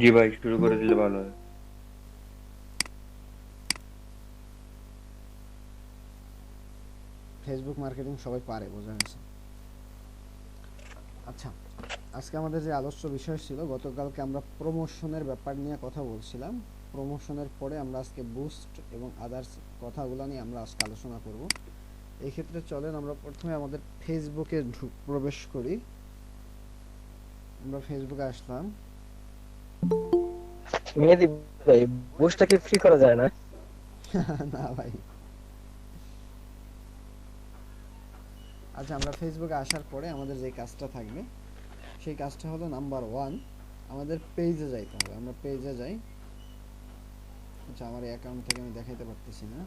জি ভাই, শুরু করে দিলে ভালো হয়। ফেসবুক মার্কেটিং সবাই পারে, বোঝা গেছে। আচ্ছা, আজকে আমাদের যে আলোচ্য বিষয় ছিল, গতকালকে আমরা প্রমোশনের ব্যাপার নিয়ে কথা বলছিলাম। প্রমোশনের পরে আমরা আজকে বুস্ট এবং আদার্স কথাগুলো নিয়ে আমরা আজকে আলোচনা করব। এই ক্ষেত্রে চলেন আমরা প্রথমে আমাদের ফেসবুকে প্রবেশ করি। আমরা ফেসবুকে আসলাম। মেহেদি ভাই, বুস্টটা কি ফ্রি করা যায় না? না ভাই। আচ্ছা, আমরা ফেসবুকে আসার পরে আমাদের যে কাজটা থাকবে সেই কাজটা হলো নাম্বার ওয়ান, আমাদের পেজে যাইতে হবে। আমরা পেজে যাই। আচ্ছা, আমার এই অ্যাকাউন্ট থেকে আমি দেখাইতে পারতেছি না।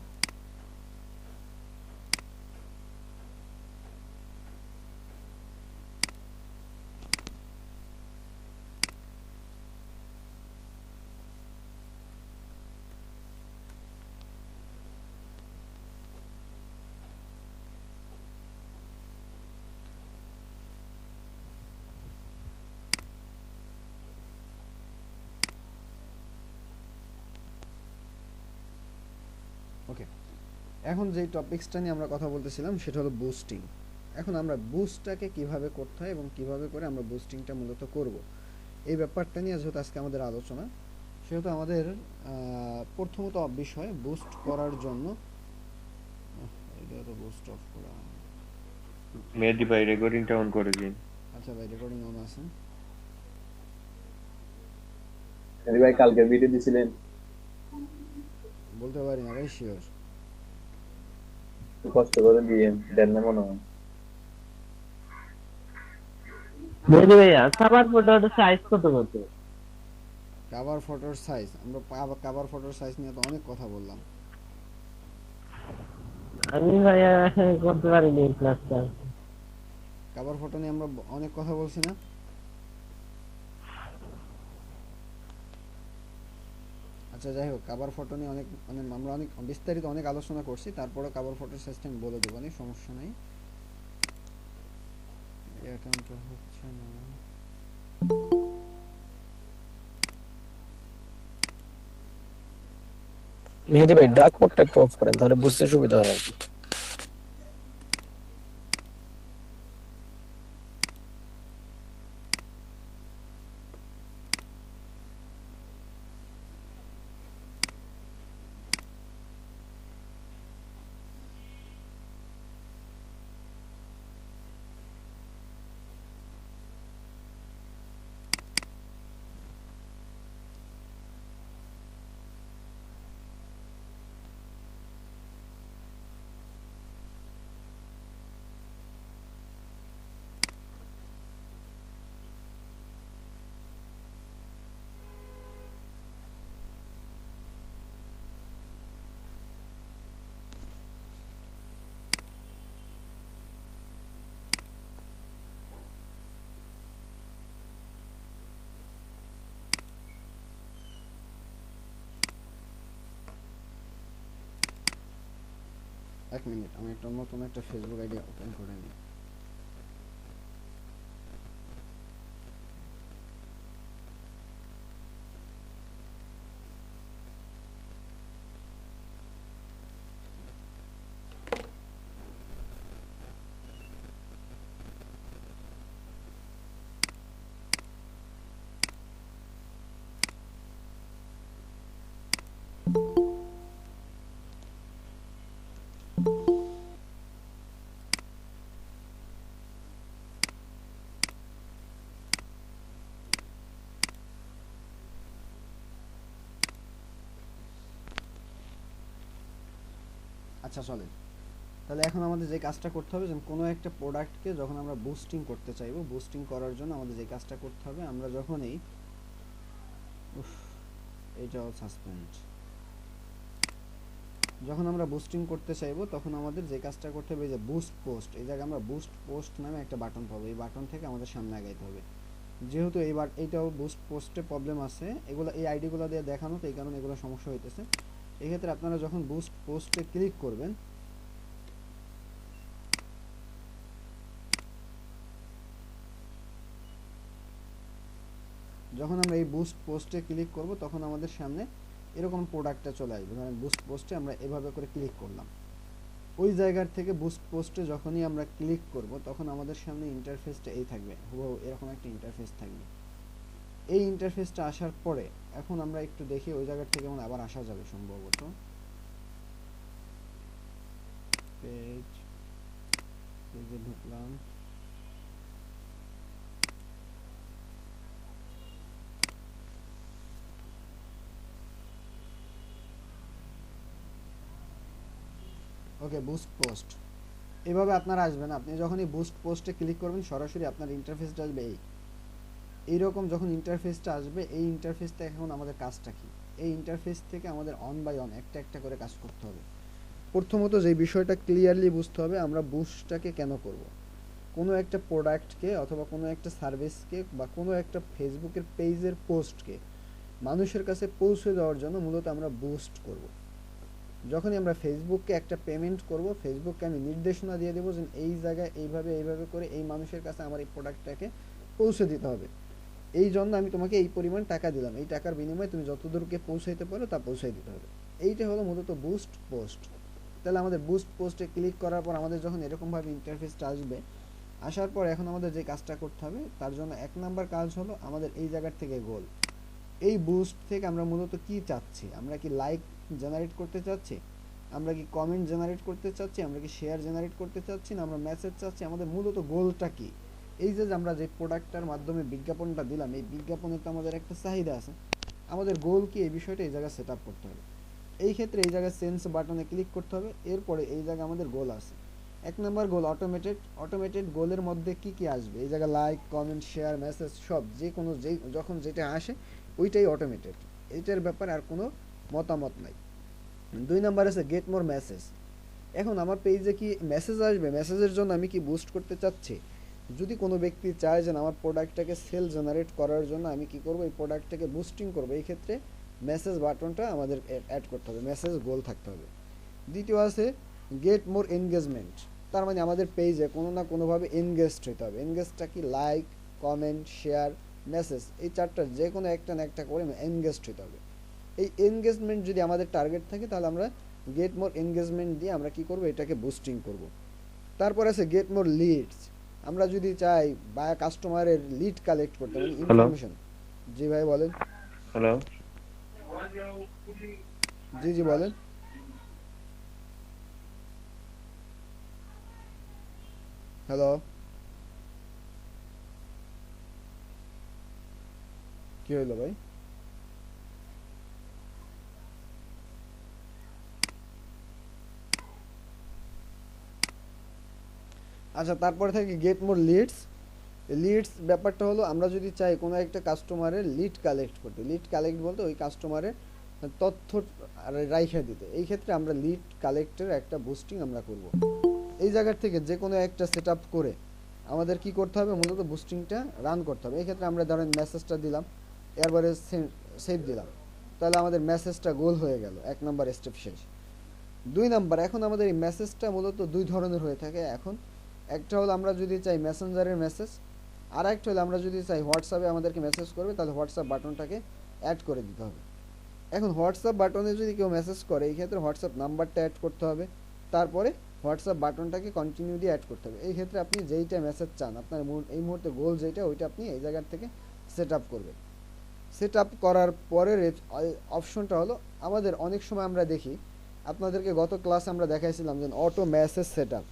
ওকে, এখন যেই টপিকসটা নিয়ে আমরা কথা বলতেছিলাম সেটা হলো বুস্টিং। এখন আমরা বুস্টটাকে কিভাবে করতে হয় এবং কিভাবে করে আমরা বুস্টিংটা মূলত করব, এই ব্যাপারটা নিয়ে যেহেতু আজকে আমাদের আলোচনা, সেহেতু আমাদের প্রথমত বিষয় বুস্ট করার জন্য এটা তো বুস্ট অফ করা। মেহেদি ভাই, রেকর্ডিংটা অন করে দিন। আচ্ছা ভাই, রেকর্ডিং অন আছে। আরে ভাই, কালকে ভিডিও দিছিলেন, বলতে পারি না ভাই শিওর। একটু কষ্ট করে দিয়ে দেন না মনে হয়। মেহেদি ভাইয়া, খাবার ফটোর সাইজ কত কত? কাভার ফটোর সাইজ, আমরা কাভার ফটোর সাইজ নিয়ে তো অনেক কথা বললাম। আমি ভাইয়া করতে পারিনি এই ক্লাসটা। কাভার ফটো নিয়ে আমরা অনেক কথা বলছি না? আচ্ছা যাই হোক, কাভার ফটো নিয়ে অনেক মানে আমরা অনেক বিস্তারিত অনেক আলোচনা করছি, তারপরে কাভার ফটোর সাইজটা আমি বলে দেবো, অনেক সমস্যা নাই। এই অ্যাকাউন্টটা হচ্ছে না। মেহেদি ভাই, ডার্ক মোডটা একটু অফ করেন, তাহলে বুঝতে সুবিধা হয় আর কি। এক মিনিট, আমি একটা নতুন একটা ফেসবুক আইডি ওপেন করে নিই। আচ্ছা চলেন, তাহলে এখন আমাদের যে কাজটা করতে হবে, যেমন কোনো একটা প্রোডাক্টকে যখন আমরা বুস্টিং করতে চাইবো, বুস্টিং করার জন্য আমাদের যে কাজটা করতে হবে, আমরা যখন এই উফ, এইটাও সাসপেন্ড, যখন আমরা বুস্টিং করতে চাইবো তখন আমাদের যে কাজটা করতে হবে, এই যে বুস্ট পোস্ট, এই জায়গায় আমরা বুস্ট পোস্ট নামে একটা বাটন পাবো, এই বাটন থেকে আমাদের সামনে আগাইতে হবে। যেহেতু এইটাও বুস্ট পোস্টে প্রবলেম আছে, এগুলো এই আইডিগুলো দিয়ে দেখানো, তো এই কারণে এগুলো সমস্যা হইতেছে। এক্ষেত্রে আপনারা যখন বুস্ট পোস্টে ক্লিক করবেন, যখন আমরা এই বুস্ট পোস্টে ক্লিক করব তখন আমাদের সামনে এরকম প্রোডাক্টটা চলে আসবে। ধরেন বুস্ট পোস্টে আমরা এভাবে করে ক্লিক করলাম, ওই জায়গার থেকে বুস্ট পোস্টে যখনই আমরা ক্লিক করব তখন আমাদের সামনে ইন্টারফেসটা এই থাকবে, হুবহু এরকম একটা ইন্টারফেস থাকবে। এই ইন্টারফেসটা আসার পরে এখন আমরা একটু দেখি ওই জায়গার থেকে মানে আবার আসা যাবে সম্ভবত। পেজে ঢুকলাম, ওকে বুস্ট পোস্ট। এভাবে আপনারা আসবেন, আপনি যখনই বুস্ট পোস্টে ক্লিক করবেন সরাসরি আপনার ইন্টারফেসটা আসবে এইরকম। যখন ইন্টারফেসটা আসবে এই ইন্টারফেসটা এখন আমাদের কাজটা কি, এই ইন্টারফেস থেকে আমাদের অন বাই অন একটা একটা করে কাজ করতে হবে। প্রথমত যে বিষয়টা ক্লিয়ারলি বুঝতে হবে, আমরা বুস্টটাকে কেন করব। কোনো একটা প্রোডাক্টকে অথবা কোনো একটা সার্ভিসকে বা কোনো একটা ফেসবুকের পেজের পোস্টকে মানুষের কাছে পৌঁছে দেওয়ার জন্য মূলত আমরা বুস্ট করব। যখনই আমরা ফেসবুককে একটা পেমেন্ট করব, ফেসবুককে আমি নির্দেশনা দিয়ে দেবো যে এই জায়গায় এইভাবে এইভাবে করে এই মানুষের কাছে আমার এই প্রোডাক্টটাকে পৌঁছে দিতে হবে, এই জন্য আমি তোমাকে এই পরিমাণ টাকা দিলাম, এই টাকার বিনিময়ে তুমি যত দূরকে পৌঁছাইতে পারো তা পৌঁছাই দিতে হবে। এইটা হলো মূলত বুস্ট পোস্ট। তাহলে আমাদের বুস্ট পোস্টে ক্লিক করার পর আমাদের যখন এরকমভাবে ইন্টারফেসটা আসবে, আসার পর এখন আমাদের যে কাজটা করতে হবে তার জন্য 1 নাম্বার কাজ হলো আমাদের এই জায়গার থেকে গোল। এই বুস্ট থেকে আমরা মূলত কি চাচ্ছি, আমরা কি লাইক জেনারেট করতে চাচ্ছি, আমরা কি কমেন্ট জেনারেট করতে চাচ্ছি, আমরা কি শেয়ার জেনারেট করতে চাচ্ছি, না আমরা মেসেজ চাচ্ছি, আমাদের মূলত গোলটা কি। এই যে আমরা যে প্রোডাক্টটার মাধ্যমে বিজ্ঞাপনটা দিলাম, এই বিজ্ঞাপনের তো আমাদের একটা চাহিদা আছে, আমাদের গোল কি এই বিষয়টা এই জায়গায় সেট আপ করতে হবে। এই ক্ষেত্রে এই জায়গায় সেন্স বাটনে ক্লিক করতে হবে। এরপরে এই জায়গায় আমাদের গোল আছে। 1 নাম্বার গোল অটোমেটেড গোলের মধ্যে কি কি আসবে, এই জায়গায় লাইক কমেন্ট শেয়ার মেসেজ সব যে কোনো যখন যেটা আসে ওইটাই অটোমেটেড, এইটার ব্যাপারে আর কোনো মতামত নাই। 2 নাম্বার আছে গেট মোর মেসেজ। এখন আমার পেজে কি মেসেজ আসবে, মেসেজের জন্য আমি কি বুস্ট করতে চাচ্ছি। যদি কোনো ব্যক্তি চায় যে আমার প্রোডাক্টটাকে সেল জেনারেট করার জন্য আমি কি করব, এই প্রোডাক্টটাকে বুস্টিং করব, এই ক্ষেত্রে মেসেজ বাটনটা আমাদের অ্যাড করতে হবে, মেসেজ গোল থাকতে হবে। দ্বিতীয় আছে গেট মোর এনগেজমেন্ট, তার মানে আমাদের পেজে কোনো না কোনোভাবে এনগেজড হতে হবে। এনগেজটা কি লাইক কমেন্ট শেয়ার মেসেজ, এই চারটা যে কোনো একটা না একটা করে এনগেজড হতে হবে। এই এনগেজমেন্ট যদি আমাদের টার্গেট থাকে তাহলে আমরা গেট মোর এনগেজমেন্ট দিয়ে আমরা কি করব, এটাকে বুস্টিং করব। তারপর আছে গেট মোর লিডস, আমরা যদি চাই বা কাস্টমারের লিড কালেক্ট করতে মানে ইনফরমেশন। জি ভাই বলেন। হ্যালো, জি জি বলেন। হ্যালো, কি হইলো ভাই? আচ্ছা, তারপরে থাকে গেট মোর লিডস। লিডস ব্যাপারটা হলো আমরা যদি চাই কোনো একটা কাস্টমারের লিড কালেক্ট করতে, লিড কালেক্ট বলতে ওই কাস্টমারের তথ্য রাইখা দিতে, এই ক্ষেত্রে আমরা লিড কালেক্টের একটা বুস্টিং আমরা করব। এই জায়গার থেকে যে কোনো একটা সেট আপ করে আমাদের কি করতে হবে, মূলত বুস্টিংটা রান করতে হবে। এই ক্ষেত্রে আমরা ধরেন মেসেজটা দিলাম, এরপরে সেভ দিলাম, তাহলে আমাদের মেসেজটা গোল হয়ে গেল, 1 নাম্বার স্টেপ শেষ। 2 নাম্বার, এখন আমাদের এই মেসেজটা মূলত 2 ধরনের হয়ে থাকে এখন। একটা হলো আমরা যদি চাই মেসেঞ্জারের মেসেজ, আর একটা হলো আমরা যদি চাই হোয়াটসঅ্যাপে আমাদেরকে মেসেজ করবে, তাহলে হোয়াটসঅ্যাপ বাটনটাকে অ্যাড করে দিতে হবে। এখন হোয়াটসঅ্যাপ বাটনে যদি কেউ মেসেজ করে, এই ক্ষেত্রে হোয়াটসঅ্যাপ নাম্বারটা অ্যাড করতে হবে, তারপরে হোয়াটসঅ্যাপ বাটনটাকে কন্টিনিউ দিয়ে অ্যাড করতে হবে। এই ক্ষেত্রে আপনি যেইটা মেসেজ চান, আপনার এই মুহূর্তে গোল যেটা, ওইটা আপনি এই জায়গার থেকে সেট আপ করবেন। সেট আপ করার পরের অপশনটা হলো আমাদের অনেক সময় আমরা দেখি, আপনাদেরকে গত ক্লাসে আমরা দেখাইছিলাম যে অটো মেসেজ সেট আপ,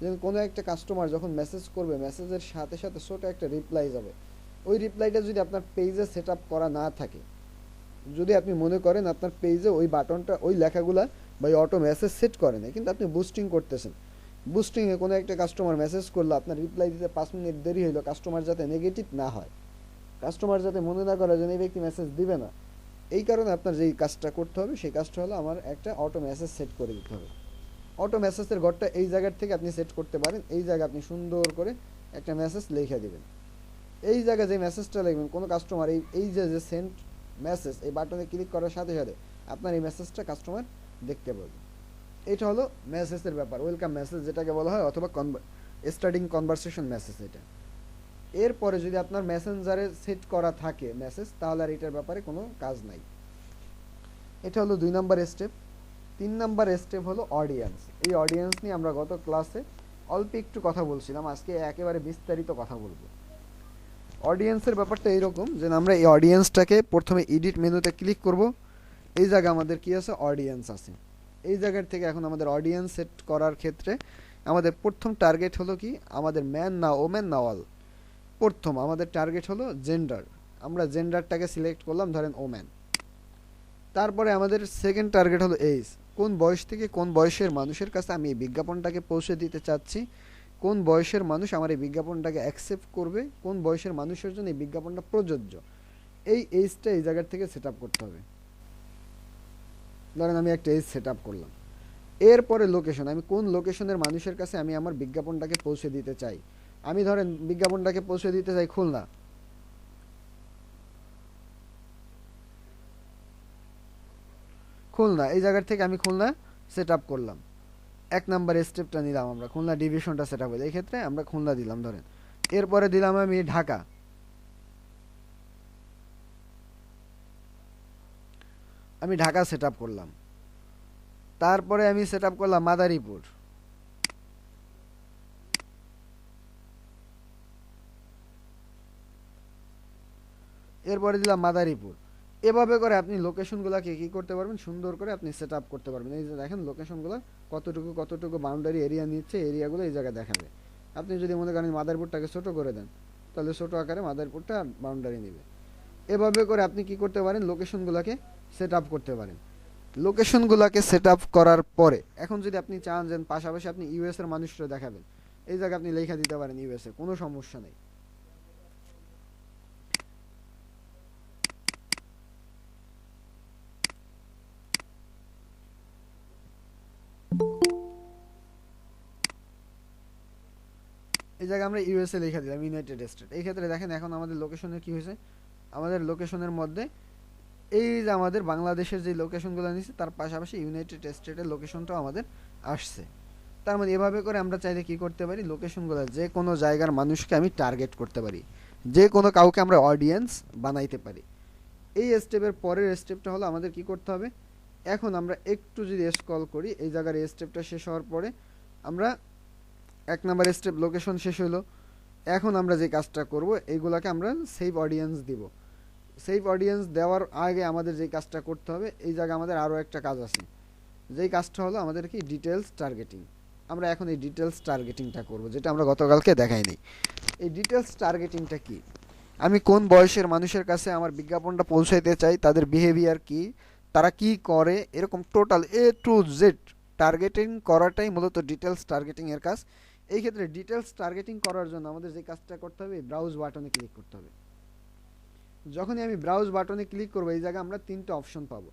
যেমন কোনো একটা কাস্টমার যখন মেসেজ করবে, মেসেজের সাথে সাথে ছোটো একটা রিপ্লাই যাবে। ওই রিপ্লাইটা যদি আপনার পেজে সেট আপ করা না থাকে, যদি আপনি মনে করেন আপনার পেজে ওই বাটনটা ওই লেখাগুলা বা অটো মেসেজ সেট করে না, কিন্তু আপনি বুস্টিং করতেছেন, বুস্টিংয়ে কোনো একটা কাস্টমার মেসেজ করলো, আপনার রিপ্লাই দিতে 5 মিনিট দেরি হইলো, কাস্টমার যাতে নেগেটিভ না হয়, কাস্টমার যাতে মনে না করে যে এই ব্যক্তি মেসেজ দিবে না, এই কারণে আপনার যেই কাজটা করতে হবে সেই কাজটা হলো আমার একটা অটো মেসেজ সেট করে দিতে হবে। অটো মেসেজের ঘরটা এই জায়গার থেকে আপনি সেট করতে পারেন। এই জায়গায় আপনি সুন্দর করে একটা মেসেজ লিখে দিবেন। এই জায়গায় যে মেসেজটা লিখবেন, কোনো কাস্টমার এই যে সেন্ড মেসেজ এই বাটনে ক্লিক করার সাথে সাথে আপনার এই মেসেজটা কাস্টমার দেখতে পাবে। এটা হলো মেসেজের ব্যাপার, ওয়েলকাম মেসেজ যেটাকে বলা হয়, অথবা স্টার্টিং কনভারসেশন মেসেজ। এটা এরপরে যদি আপনার মেসেঞ্জারে সেট করা থাকে মেসেজ, তাহলে আর এটার ব্যাপারে কোনো কাজ নাই। এটা হলো 2 নাম্বার স্টেপ। 3 নাম্বার স্টেপ হলো অডিয়েন্স। এই অডিয়েন্স নিয়ে আমরা গত ক্লাসে অল্প একটু কথা বলছিলাম, আজকে একেবারে বিস্তারিত কথা বলবো। অডিয়েন্সের ব্যাপারটা এইরকম যে আমরা এই অডিয়েন্সটাকে প্রথমে এডিট মেনুতে ক্লিক করব। এই জায়গা আমাদের কি আছে, অডিয়েন্স আছে। এই জায়গার থেকে এখন আমাদের অডিয়েন্স সেট করার ক্ষেত্রে আমাদের প্রথম টার্গেট হলো কি, আমাদের ম্যান না ওমেন না অল। প্রথম আমাদের টার্গেট হলো জেন্ডার, আমরা জেন্ডারটাকে সিলেক্ট করলাম ধরেন ওম্যান। তারপরে আমাদের সেকেন্ড টার্গেট হলো এজ, কোন বয়স থেকে কোন বয়সের মানুষের কাছে আমি এই বিজ্ঞাপনটাকে পৌঁছে দিতে চাচ্ছি, কোন বয়সের মানুষ আমার এই বিজ্ঞাপনটাকে অ্যাকসেপ্ট করবে, কোন বয়সের মানুষের জন্য এই বিজ্ঞাপনটা প্রযোজ্য। এই এজটা এই জায়গার থেকে সেট আপ করতে হবে। ধরেন আমি একটা এজ সেট আপ করলাম। এরপরে লোকেশন, আমি কোন লোকেশনের মানুষের কাছে আমি আমার বিজ্ঞাপনটাকে পৌঁছে দিতে চাই। আমি ধরেন বিজ্ঞাপনটাকে পৌঁছে দিতে চাই খুলনা। খুলনা এই জায়গার থেকে আমি খুলনা সেট আপ করলাম। 1 নাম্বার স্টেপটা নিলাম, আমরা খুলনা ডিভিশনটা সেট আপ হলো, এই ক্ষেত্রে আমরা খুলনা দিলাম ধরেন। এরপরে দিলাম আমি ঢাকা। আমি ঢাকা সেট আপ করলাম। তারপরে আমি সেট আপ করলাম মাদারীপুর। এরপরে দিলাম মাদারীপুর। এভাবে করে আপনি লোকেশনগুলোকে কি করতে পারবেন, সুন্দর করে আপনি সেট আপ করতে পারবেন। এই যে দেখেন লোকেশনগুলো কতটুকু কতটুকু বাউন্ডারি এরিয়া নিচ্ছে, এরিয়াগুলো এই জায়গায় দেখাবে। আপনি যদি মনে করেন মাদারীপুরটাকে ছোট করে দেন, তাহলে ছোট আকারে মাদারীপুরটা বাউন্ডারি নেবে। এভাবে করে আপনি কি করতে পারেন, লোকেশনগুলোকে সেট আপ করতে পারেন। লোকেশনগুলোকে সেট আপ করার পরে এখন যদি আপনি চান যে পাশাপাশি আপনি ইউএস এর মানুষরা দেখাবেন, এই জায়গায় আপনি লেখা দিতে পারেন ইউএসএ, কোনো সমস্যা নেই। এই জায়গায় আমরা ইউএসএ লেখা দিলাম, ইউনাইটেড স্টেট। এই ক্ষেত্রে দেখেন এখন আমাদের লোকেশনের কি হয়েছে, আমাদের লোকেশনের মধ্যে এই যে আমাদের বাংলাদেশের যে লোকেশনগুলো নিচ্ছে তার পাশাপাশি ইউনাইটেড স্টেটের লোকেশনটাও আমাদের আসছে। তার মানে এভাবে করে আমরা চাইলে কি করতে পারি, লোকেশনগুলো যে কোনো জায়গার মানুষকে আমি টার্গেট করতে পারি, যে কোনো কাউকে আমরা অডিয়েন্স বানাইতে পারি। এই স্টেপের পরের স্টেপটা হলো আমাদের কি করতে হবে, এখন আমরা একটু যদি স্ক্রল করি, এই জায়গার এই স্টেপটা শেষ হওয়ার পরে আমরা 1 নাম্বার স্টেপ লোকেশন শেষ হলো। এখন আমরা যে কাজটা করব, এইগুলাকে আমরা সেভ অডিয়েন্স দিব। সেভ অডিয়েন্স দেওয়ার আগে আমাদের যে কাজটা করতে হবে, এই জায়গায় আমাদের আরও একটা কাজ আছে, যেই কাজটা হলো আমাদের কি ডিটেলস টার্গেটিং। আমরা এখন এই ডিটেলস টার্গেটিংটা করব, যেটা আমরা গতকালকে দেখাইনি। এই ডিটেলস টার্গেটিংটা কি, আমি কোন বয়সের মানুষের কাছে আমার বিজ্ঞাপনটা পৌঁছাইতে চাই, তাদের বিহেভিয়ার কি, তারা কি করে, এরকম total A to Z targeting করাটাই মূলত ডিটেলস টার্গেটিং এর কাজ। এই ক্ষেত্রে ডিটেলস টার্গেটিং করার জন্য আমাদের যে কাজটা করতে হবে, ব্রাউজ বাটনে ক্লিক করতে হবে। যখনই আমি ব্রাউজ বাটনে ক্লিক করব, এই জায়গায় আমরা 3টা অপশন পাবো।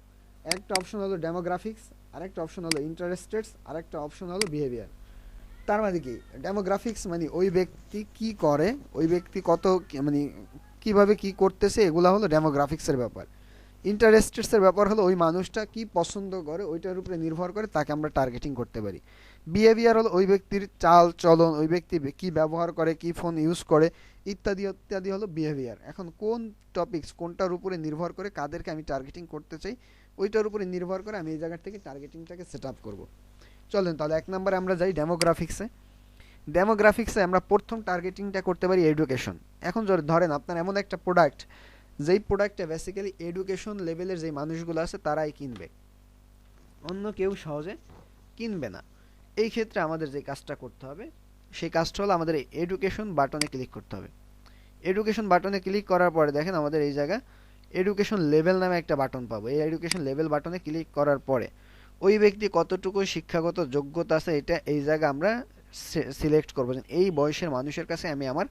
একটা অপশন হলো ডেমোগ্রাফিক্স, আরেকটা অপশন হলো ইন্টারেস্টেডস, আরেকটা অপশন হলো বিহেভিয়ার। তার মানে কি, ডেমোগ্রাফিক্স মানে ওই ব্যক্তি কি করে, ওই ব্যক্তি কত মানে কিভাবে কি করতেছে, এগুলা হলো ডেমোগ্রাফিক্সের ব্যাপার। ইন্টারেস্টেডসের ব্যাপার হলো ওই মানুষটা কি পছন্দ করে, ওইটার উপরে নির্ভর করে তাকে আমরা টার্গেটিং করতে পারি। বিহেভিয়ার হলো ওই ব্যক্তির চাল চলন, ওই ব্যক্তি কি ব্যবহার করে, কি ফোন ইউজ করে, ইত্যাদি ইত্যাদি হলো বিহেভিয়ার। এখন কোন টপিকস কোনটার উপরে নির্ভর করে কাদেরকে আমি টার্গেটিং করতে চাই, ওইটার উপরে নির্ভর করে আমি এই জায়গা থেকে টার্গেটিংটাকে সেট আপ করবো। চলেন তাহলে 1 নম্বরে আমরা যাই ডেমোগ্রাফিক্সে। ডেমোগ্রাফিক্সে আমরা প্রথম টার্গেটিংটা করতে পারি এডুকেশন। এখন ধরেন আপনার এমন একটা প্রোডাক্ট, যেই প্রোডাক্টটা বেসিক্যালি এডুকেশন লেভেলের যে মানুষগুলো আছে তারাই কিনবে, অন্য কেউ সহজে কিনবে না। এই ক্ষেত্রে আমাদের যে কাজটা করতে হবে, সেই কাজটা হলো আমাদের এই এডুকেশন বাটনে ক্লিক করতে হবে। এডুকেশন বাটনে ক্লিক করার পরে দেখেন আমাদের এই জায়গা এডুকেশন লেভেল নামে একটা বাটন পাবো। এই এডুকেশন লেভেল বাটনে ক্লিক করার পরে ওই ব্যক্তি কতটুকু শিক্ষাগত যোগ্যতা আছে, এটা এই জায়গা আমরা সিলেক্ট করবো। এই বয়সের মানুষের কাছে আমি আমার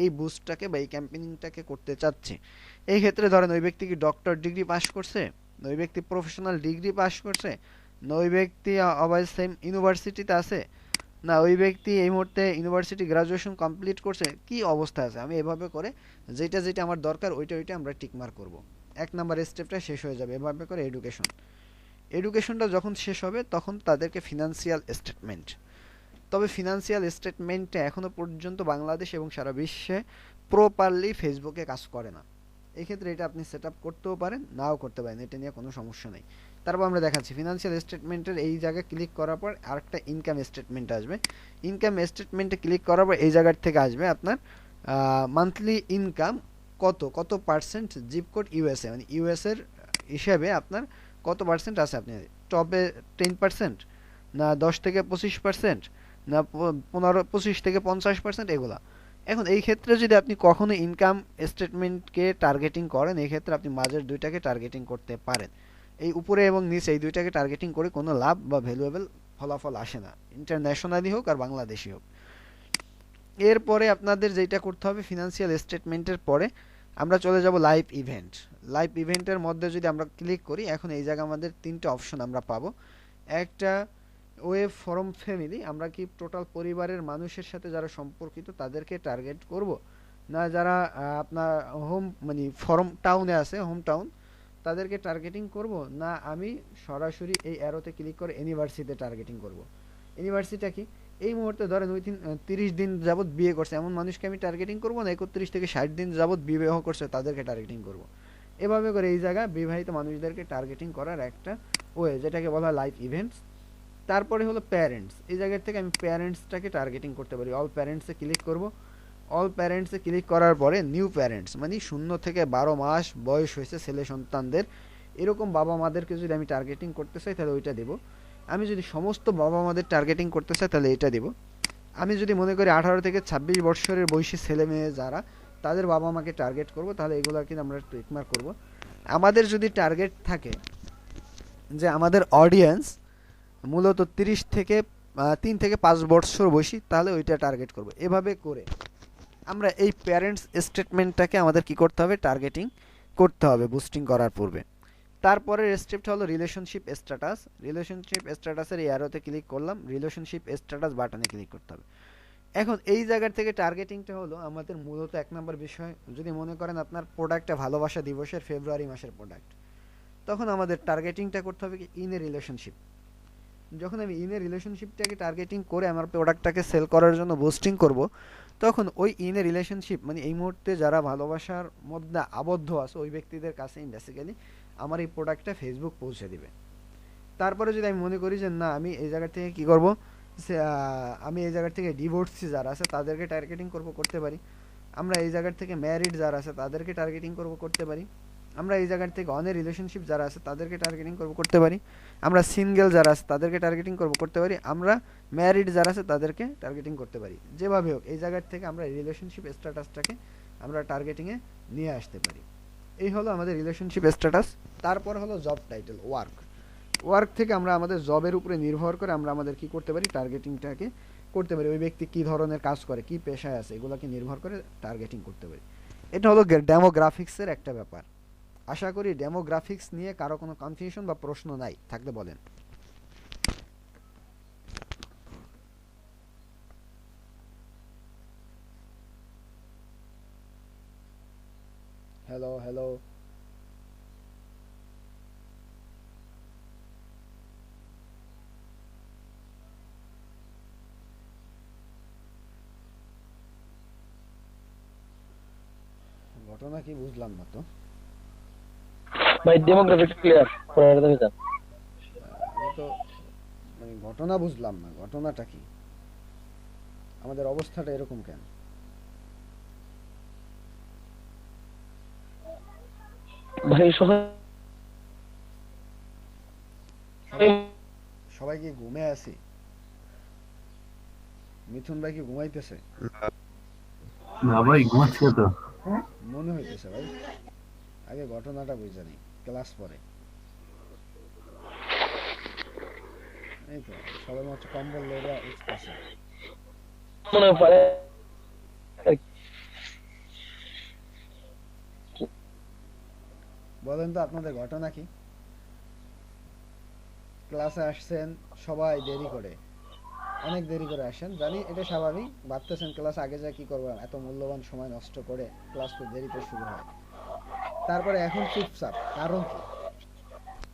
এই বুস্টটাকে বা এই ক্যাম্পেইনিংটাকে করতে চাচ্ছি। এই ক্ষেত্রে ধরেন ওই ব্যক্তি কি ডক্টর ডিগ্রি পাস করছে, ওই ব্যক্তি প্রফেশনাল ডিগ্রি পাস করছে, না ওই ব্যক্তি আবার সেম ইউনিভার্সিটিতে আছে, না ওই ব্যক্তি এই মুহূর্তে ইউনিভার্সিটি গ্রাজুয়েশন কমপ্লিট করছে, কি অবস্থা আছে, আমি এভাবে করে যেটা যেটা আমার দরকার ওইটা ওইটা আমরা টিকমার্ক করব। 1 নাম্বার স্টেপটা শেষ হয়ে যাবে। এভাবে করে এডুকেশনটা যখন শেষ হবে তখন তাদেরকে ফিনান্সিয়াল স্টেটমেন্ট। তবে ফিনান্সিয়াল স্টেটমেন্টে এখনো পর্যন্ত বাংলাদেশ এবং সারা বিশ্বে প্রপারলি ফেসবুকে কাজ করে না। এই ক্ষেত্রে এটা আপনি সেট আপ করতেও পারেন, নাও করতে পারেন, এটা নিয়ে কোনো সমস্যা নেই। তারপর আমরা দেখাচ্ছি ফিনান্সিয়াল স্টেটমেন্টের এই জায়গায় ক্লিক করার পর আরেকটা ইনকাম স্টেটমেন্ট আসবে। ইনকাম স্টেটমেন্টে ক্লিক করার পর এই জায়গার থেকে আসবে আপনার মান্থলি ইনকাম কত পার্সেন্ট জিপ কোড ইউএসএ, মানে ইউএসএর হিসাবে আপনার কত পার্সেন্ট আছে, আপনি টপে 10%, না 10 থেকে 25%, না 25 থেকে 50%, এগুলা। এখন এই ক্ষেত্রে যদি আপনি কখনো ইনকাম স্টেটমেন্টকে টার্গেটিং করেন, এই ক্ষেত্রে আপনি মাঝের দুইটাকে টার্গেটিং করতে পারেন। এই উপরে এবং নিচে এই দুইটাকে টার্গেটিং করে কোনো লাভ বা ভ্যালুয়েবল ফলাফল আসে না, ইন্টারন্যাশনালি হোক আর বাংলাদেশি হোক। এরপরে আপনাদের যেটা করতে হবে, ফিনান্সিয়াল স্টেটমেন্টের পরে আমরা চলে যাব লাইভ ইভেন্ট। লাইভ ইভেন্টের মধ্যে যদি আমরা ক্লিক করি, এখন এই জায়গায় আমাদের তিনটে অপশন আমরা পাবো। একটা ওয়েব ফরম ফ্যামিলি, আমরা কি টোটাল পরিবারের মানুষের সাথে যারা সম্পর্কিত তাদেরকে টার্গেট করব, না যারা আপনার হোম মানে ফরম টাউনে আছে, হোম টাউন, তাদেরকে টার্গেটিং করব, না আমি সরাসরি এই অ্যারোতে ক্লিক করে ইউনিভার্সিটিতে টার্গেটিং করব। ইউনিভার্সিটিটা কি, এই মুহূর্তে ধরেন 30 দিন যাবত বিয়ে করছে এমন মানুষকে আমি টার্গেটিং করব, না 31 থেকে 60 দিন যাবত বিবাহ করছে তাদেরকে টার্গেটিং করব। এভাবে করে এই জায়গায় বিবাহিত মানুষদেরকে টার্গেটিং করার একটা ওয়ে, যেটাকে বলা হয় লাইভ ইভেন্টস। তারপরে হলো প্যারেন্টস, এই জায়গা থেকে আমি প্যারেন্টসটাকে টার্গেটিং করতে পারি। অল প্যারেন্টসে ক্লিক করব। অল প্যারেন্টসে ক্লিক করার পরে নিউ প্যারেন্টস, মানে 0 থেকে 12 মাস বয়স হয়েছে ছেলে সন্তানদের, এরকম বাবা মাদেরকে যদি আমি টার্গেটিং করতে চাই তাহলে ওইটা দেব। আমি যদি সমস্ত বাবা মাদের টার্গেটিং করতে চাই তাহলে এটা দেব। আমি যদি মনে করি 18 থেকে 26 বছরের বয়সী ছেলে মেয়ে যারা, তাদের বাবা মাকে টার্গেট করব, তাহলে এগুলো কিন্তু আমরা টিকমার্ক করব। আমাদের যদি টার্গেট থাকে যে আমাদের অডিয়েন্স মূলত 3 থেকে 5 বছর বয়সী, তাহলে ওইটা টার্গেট করব। এভাবে করে আমরা এই প্যারেন্টস স্টেটমেন্টটাকে আমাদের কি করতে হবে, টার্গেটিং করতে হবে বুস্টিং করার পূর্বে। তারপরের স্টেপটা হলো রিলেশনশিপ স্ট্যাটাস। রিলেশনশিপ স্ট্যাটাসের এই অ্যারোতে ক্লিক করলাম, রিলেশনশিপ স্ট্যাটাস বাটনে ক্লিক করতে হবে। এখন এই জায়গার থেকে টার্গেটিংটা হলো আমাদের মূলত 1 নম্বর বিষয়। যদি মনে করেন আপনার প্রোডাক্টটা ভালোবাসা দিবসের ফেব্রুয়ারি মাসের প্রোডাক্ট, তখন আমাদের টার্গেটিংটা করতে হবে কি, ইন এ রিলেশনশিপ। যখন আমি ইন এ রিলেশনশিপটাকে টার্গেটিং করে আমার প্রোডাক্টটাকে সেল করার জন্য বুস্টিং করব, তখন ওই ইন এ রিলেশনশিপ মানে এই মুহূর্তে যারা ভালোবাসার মধ্যে আবদ্ধ আছে ওই ব্যক্তিদের কাছে বেসিক্যালি আমার এই প্রোডাক্টটা ফেসবুক পৌঁছে দিবে। তারপরে যদি আমি মনে করি যে না, আমি এই জায়গা থেকে কি করব, আমি এই জায়গা থেকে ডিভোর্সি যারা আছে তাদেরকে টার্গেটিং করতে পারি। আমরা এই জায়গার থেকে ম্যারিড যারা আছে তাদেরকে টার্গেটিং করতে পারি। আমরা এই জায়গার থেকে অন এ রিলেশনশিপ যারা আছে তাদেরকে টার্গেটিং করতে পারি। আমরা সিঙ্গেল যারা আছে তাদেরকে টার্গেটিং করতে পারি। আমরা ম্যারিড যারা আছে তাদেরকে টার্গেটিং করতে পারি। যেভাবে হোক এই জায়গার থেকে আমরা রিলেশনশিপ স্ট্যাটাসটাকে আমরা টার্গেটিংয়ে নিয়ে আসতে পারি। এই হলো আমাদের রিলেশনশিপ স্ট্যাটাস। তারপর হলো জব টাইটেল, ওয়ার্ক থেকে আমরা আমাদের জবের উপরে নির্ভর করে আমরা আমাদের কি করতে পারি, টার্গেটিংটাকে করতে পারি। ওই ব্যক্তি কি ধরনের কাজ করে, কি পেশায় আছে, এগুলোকে নির্ভর করে টার্গেটিং করতে পারি। এটা হলো ডেমোগ্রাফিক্সের একটা ব্যাপার। আশা করি ডেমোগ্রাফিক্স নিয়ে কারো কোনো কনফিউশন বা প্রশ্ন নাই, থাকলে বলেন। হ্যালো হ্যালো, ঘটনা কি বুঝলাম না তো। ভাই ডেমোগ্রাফিক ক্লিয়ার পরে দেখে যান। আমি তো মানে ঘটনা বুঝলাম না, ঘটনাটা কি, আমাদের অবস্থাটা এরকম কেন? ভাই সবাই কি ঘুমে আছি? মিথুন ভাই কি ঘুমাইতেছে? না ভাই ঘুমাচ্ছি তো। মনে হইতেছে ভাই, আগে ঘটনাটা বুঝে নেই, ক্লাস পরে। এই তো সবাই মাত্র কম্বল লইয়া উঠতেছে। মনে পড়ে বলেন তো আপনাদের ঘটনা কি? ক্লাসে আসছেন সবাই দেরি করে, অনেক দেরি করে আসেন, জানি এটা স্বাভাবিক। ভাবতেছেন ক্লাস আগে যা কি করবেন, এত মূল্যবান সময় নষ্ট করে ক্লাস তো দেরিতে শুরু হয়। তারপরে এখন চুপচাপ, কারণ কি?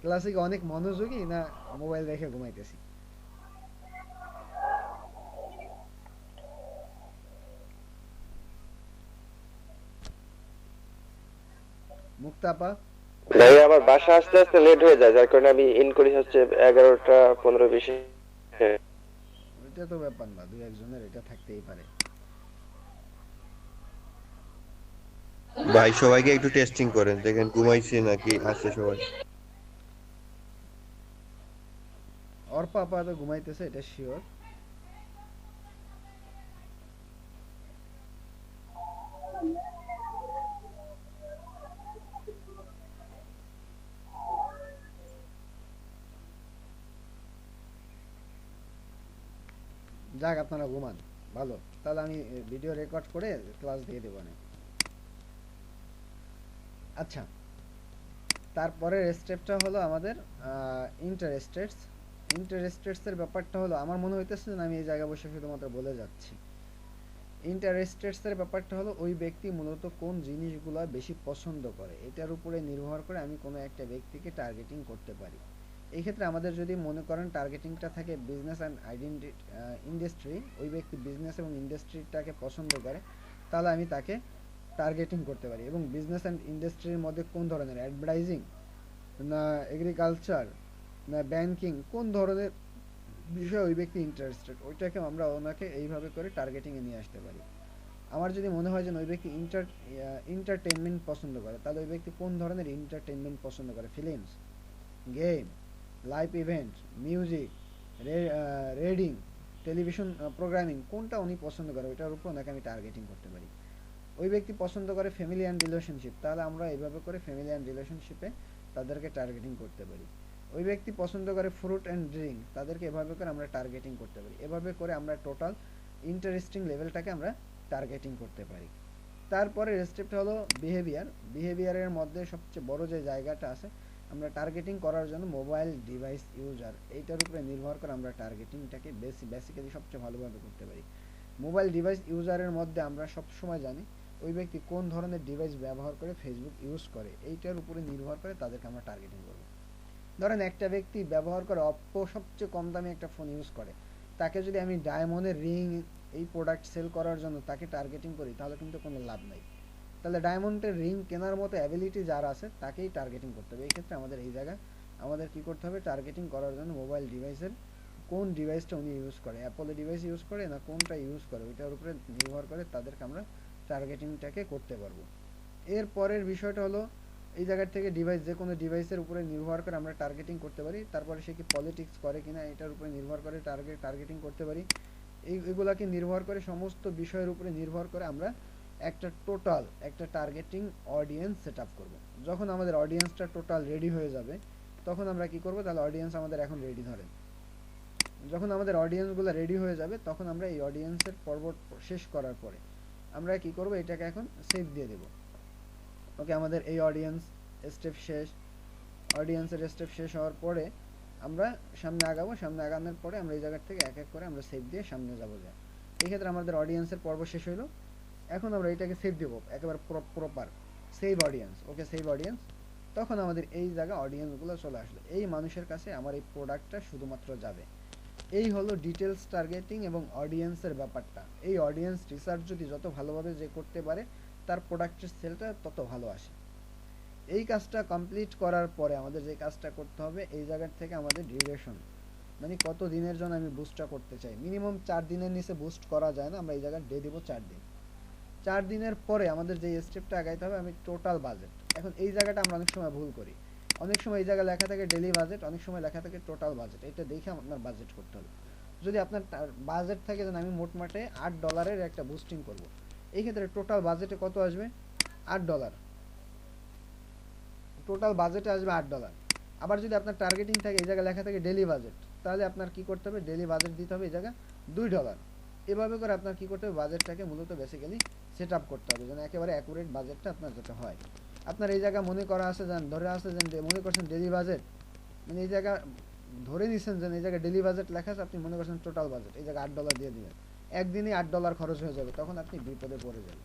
ক্লাসে কি অনেক মনোযোগী, না মোবাইল রেখে ঘুমাইতেছি? মুক্তাপা ভাই আমার বাসা আসতে আসতে লেট হয়ে যায়, যার কারণে আমি ইন করি হচ্ছে 11টা 15-20 এটা তো ব্যাপার না, দুই একজনের এটা থাকতেই পারে। ভাই সবাইকে একটু টেস্টিং করেন, দেখেন ঘুমাইছে নাকি আছে সবাই। অর্পা আপা তো ঘুমাইতেছে, এটা শিওর। যাক, আপনারা ঘুমান, ভালো। তাহলে আমি ভিডিও রেকর্ড করে ক্লাস দিয়ে দেবো না। আচ্ছা, তারপরের স্টেপটা হলো আমাদের ইন্টারেস্টেডস। ইন্টারেস্টেডসের ব্যাপারটা হলো, আমার মনে হইতেছে যে আমি এই জায়গায় বসে শুধুমাত্র বলে যাচ্ছি। ইন্টারেস্টেডসের ব্যাপারটা হলো ওই ব্যক্তি মূলত কোন জিনিসগুলো বেশি পছন্দ করে, এটার উপরে নির্ভর করে আমি কোনো একটা ব্যক্তিকে টার্গেটিং করতে পারি। এই ক্ষেত্রে আমাদের যদি মনে করেন টার্গেটিংটা থাকে বিজনেস অ্যান্ড ইন্ডাস্ট্রি, ওই ব্যক্তি বিজনেস এবং ইন্ডাস্ট্রিটাকে পছন্দ করে, তাহলে আমি তাকে টার্গেটিং করতে পারি। এবং বিজনেস অ্যান্ড ইন্ডাস্ট্রির মধ্যে কোন ধরনের, অ্যাডভার্টাইজিং না এগ্রিকালচার না ব্যাংকিং, কোন ধরনের বিষয়ে ওই ব্যক্তি ইন্টারেস্টেড, ওইটাকে আমরা ওনাকে এইভাবে করে টার্গেটিংয়ে নিয়ে আসতে পারি। আমার যদি মনে হয় যে ওই ব্যক্তি এন্টারটেইনমেন্ট পছন্দ করে, তাহলে ওই ব্যক্তি কোন ধরনের এন্টারটেইনমেন্ট পছন্দ করে, films, game, live event, music, reading, television programming, কোনটা উনি পছন্দ করে ওইটার উপর ওনাকে আমি টার্গেটিং করতে পারি। ওই ব্যক্তি পছন্দ করে ফ্যামিলি অ্যান্ড রিলেশনশিপ, তাহলে আমরা এইভাবে করে ফ্যামিলি অ্যান্ড রিলেশনশিপে তাদেরকে টার্গেটিং করতে পারি। ওই ব্যক্তি পছন্দ করে ফ্রুট অ্যান্ড ড্রিঙ্ক, তাদেরকে এভাবে করে আমরা টার্গেটিং করতে পারি। এভাবে করে আমরা টোটাল ইন্টারেস্টিং লেভেলটাকে আমরা টার্গেটিং করতে পারি। তারপরে স্টেপটা হলো বিহেভিয়ার। বিহেভিয়ারের মধ্যে সবচেয়ে বড় যে জায়গাটা আছে, আমরা টার্গেটিং করার জন্য মোবাইল ডিভাইস ইউজার, এইটার উপরে নির্ভর করে আমরা টার্গেটিংটাকে বেসিক্যালি সবচেয়ে ভালোভাবে করতে পারি। মোবাইল ডিভাইস ইউজারের মধ্যে আমরা সবসময় জানি ওই ব্যক্তি কোন ধরনের ডিভাইস ব্যবহার করে ফেসবুক ইউজ করে, এইটার উপরে নির্ভর করে তাদেরকে আমরা টার্গেটিং করব। ধরেন একটা ব্যক্তি ব্যবহার করে অপ্পো সবচেয়ে কম দামি একটা ফোন ইউজ করে, তাকে যদি আমি ডায়মন্ডের রিং এই প্রোডাক্ট সেল করার জন্য তাকে টার্গেটিং করি, তাহলে কিন্তু কোনো লাভ নাই। তাহলে ডায়মন্ডের রিং কেনার মতো অ্যাবিলিটি যার আছে তাকেই টার্গেটিং করতে হবে। এই ক্ষেত্রে আমাদের এই জায়গায় আমাদের কি করতে হবে, টার্গেটিং করার জন্য মোবাইল ডিভাইসের কোন ডিভাইসটা উনি ইউজ করে, অ্যাপলের ডিভাইস ইউজ করে না কোনটা ইউজ করে, ওইটার উপরে নির্ভর করে তাদেরকে আমরা টার্গেটিংটাকে করতে পারবো। এর পরের বিষয়টা হলো এই জায়গার থেকে ডিভাইস, যে কোনো ডিভাইসের উপরে নির্ভর করে আমরা টার্গেটিং করতে পারি। তারপরে সে কি পলিটিক্স করে কিনা এটার উপরে নির্ভর করে টার্গেটিং করতে পারি। এগুলাকে নির্ভর করে, সমস্ত বিষয়ের উপরে নির্ভর করে আমরা একটা টোটাল একটা টার্গেটিং অডিয়েন্স সেট আপ করবো। যখন আমাদের অডিয়েন্সটা টোটাল রেডি হয়ে যাবে, তখন আমরা কি করব, তাহলে অডিয়েন্স আমাদের এখন রেডি, ধরেন যখন আমাদের অডিয়েন্সগুলো রেডি হয়ে যাবে, তখন আমরা এই অডিয়েন্সের পর্ব শেষ করার পরে আমরা কি করব, এটাকে এখন সেভ দিয়ে দেব। ওকে, আমাদের এই অডিয়েন্স স্টেপ শেষ। অডিয়েন্সের স্টেপ শেষ হওয়ার পরে আমরা সামনে আগাবো। সামনে আগানোর পরে আমরা এই জায়গার থেকে এক এক করে আমরা সেভ দিয়ে সামনে যাবো। যায় এই ক্ষেত্রে আমাদের অডিয়েন্সের পর্ব শেষ হইলো। এখন আমরা এটাকে সেভ দেবো একেবারে প্রপার সেভ অডিয়েন্স। ওকে, সেভ অডিয়েন্স। তখন আমাদের এই জায়গা অডিয়েন্সগুলো চলে আসলো, এই মানুষের কাছে আমার এই প্রোডাক্টটা শুধুমাত্র যাবে। এই হলো ডিটেলস টার্গেটিং এবং অডিয়েন্সের ব্যাপারটা। এই অডিয়েন্স রিসার্চ যদি যত ভালোভাবে যে করতে পারে, তার প্রোডাক্টের সেলটা তত ভালো আসে। এই কাজটা কমপ্লিট করার পরে আমাদের যে কাজটা করতে হবে, এই জায়গার থেকে আমাদের ডিউরেশন, মানে কত দিনের জন্য আমি বুস্টটা করতে চাই। মিনিমাম 4 দিনের নিচে বুস্ট করা যায় না, আমরা এই জায়গায় দিয়ে দেবো 4 দিন। 4 দিনের পরে আমাদের যে স্টেপটা আগাইতে হবে, আমি টোটাল বাজেট। এখন এই জায়গাটা আমরা অনেক সময় ভুল করি, অনেক সময় এই জায়গায় লেখা থাকে ডেলি বাজেট, অনেক সময় লেখা থাকে টোটাল বাজেট। এটা দেখে আপনার বাজেট করতে হবে। যদি আপনার বাজেট থাকে যে আমি মোটমাটে $8 একটা বুস্টিং করব, এই ক্ষেত্রে টোটাল বাজেটে কত আসবে, $8। টোটাল বাজেটে আসবে $8। আবার যদি আপনার টার্গেটিং থাকে এই জায়গায় লেখা থাকে ডেলি বাজেট, তাহলে আপনার কি করতে হবে, ডেলি বাজেট দিতে হবে এই জায়গায় $2। এভাবে করে আপনার কি করতে হবে, বাজেটটাকে মূলত বেসিক্যালি সেট আপ করতে হবে, যেন একেবারে অ্যাকুরেট বাজেটটা আপনার যাতে হয়। আপনার এই জায়গা মনে করা আছে, যেন ধরে আছে, যেন মনে করছেন ডেলি বাজেট, মানে এই জায়গা ধরে নিচ্ছেন যেন এই জায়গায় ডেলি বাজেট লেখা আছে, আপনি মনে করছেন টোটাল বাজেট, এই জায়গায় $8 দিয়ে দিবেন, একদিনই $8 খরচ হয়ে যাবে, তখন আপনি বিপদে পড়ে যাবেন।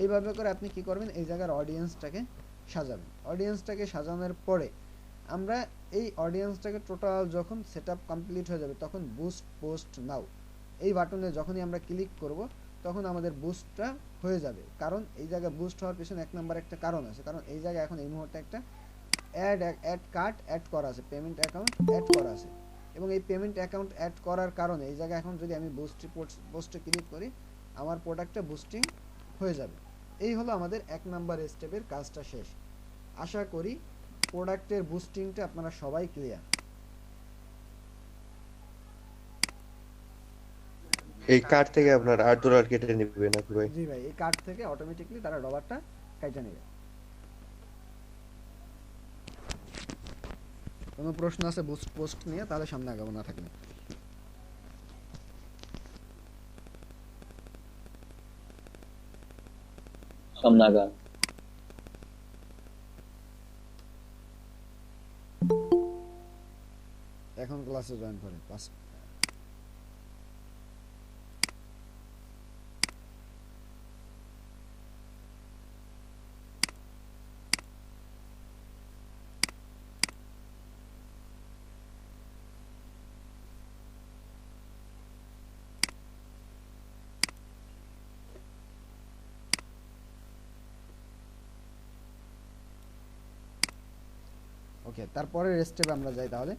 এইভাবে করে আপনি কি করবেন, এই জায়গার অডিয়েন্সটাকে সাজাবেন। অডিয়েন্সটাকে সাজানোর পরে আমরা এই অডিয়েন্সটাকে টোটাল যখন সেট আপ কমপ্লিট হয়ে যাবে, তখন বুস্ট পোস্ট নাও এই বাটনে যখনই আমরা ক্লিক করব, তখন আমাদের বুস্টটা হয়ে যাবে। কারণ এই জায়গায় বুস্ট হওয়ার পিছনে এক নাম্বার একটা কারণ আছে, কারণ এই জায়গায় এখন এই মুহূর্তে একটা অ্যাড কার্ড অ্যাড করা আছে, পেমেন্ট অ্যাকাউন্ট অ্যাড করা আছে, এবং এই পেমেন্ট অ্যাকাউন্ট অ্যাড করার কারণে এই জায়গায় এখন যদি আমি পোস্টে ক্লিক করি আমার প্রোডাক্টটা বুস্টিং হয়ে যাবে। এই হলো আমাদের 1 নাম্বার স্টেপের কাজটা শেষ। আশা করি প্রোডাক্টের বুস্টিংটা আপনারা সবাই ক্লিয়ার। এই কার্ড থেকে আপনার $8 কেটে নেবে নাকি ভাই? জি ভাই, এই কার্ড থেকে অটোমেটিকলি তারা ডলারটা কাইটা নেবে। কোনো প্রশ্ন আছে বুস্ট পোস্ট নিয়ে? তাহলে সামনে আগাবো না থাকলে। সামনে আগা। এখন ক্লাসে জয়েন করে পাঁচ। ওকে, তারপরের স্টেপে আমরা যাই তাহলে।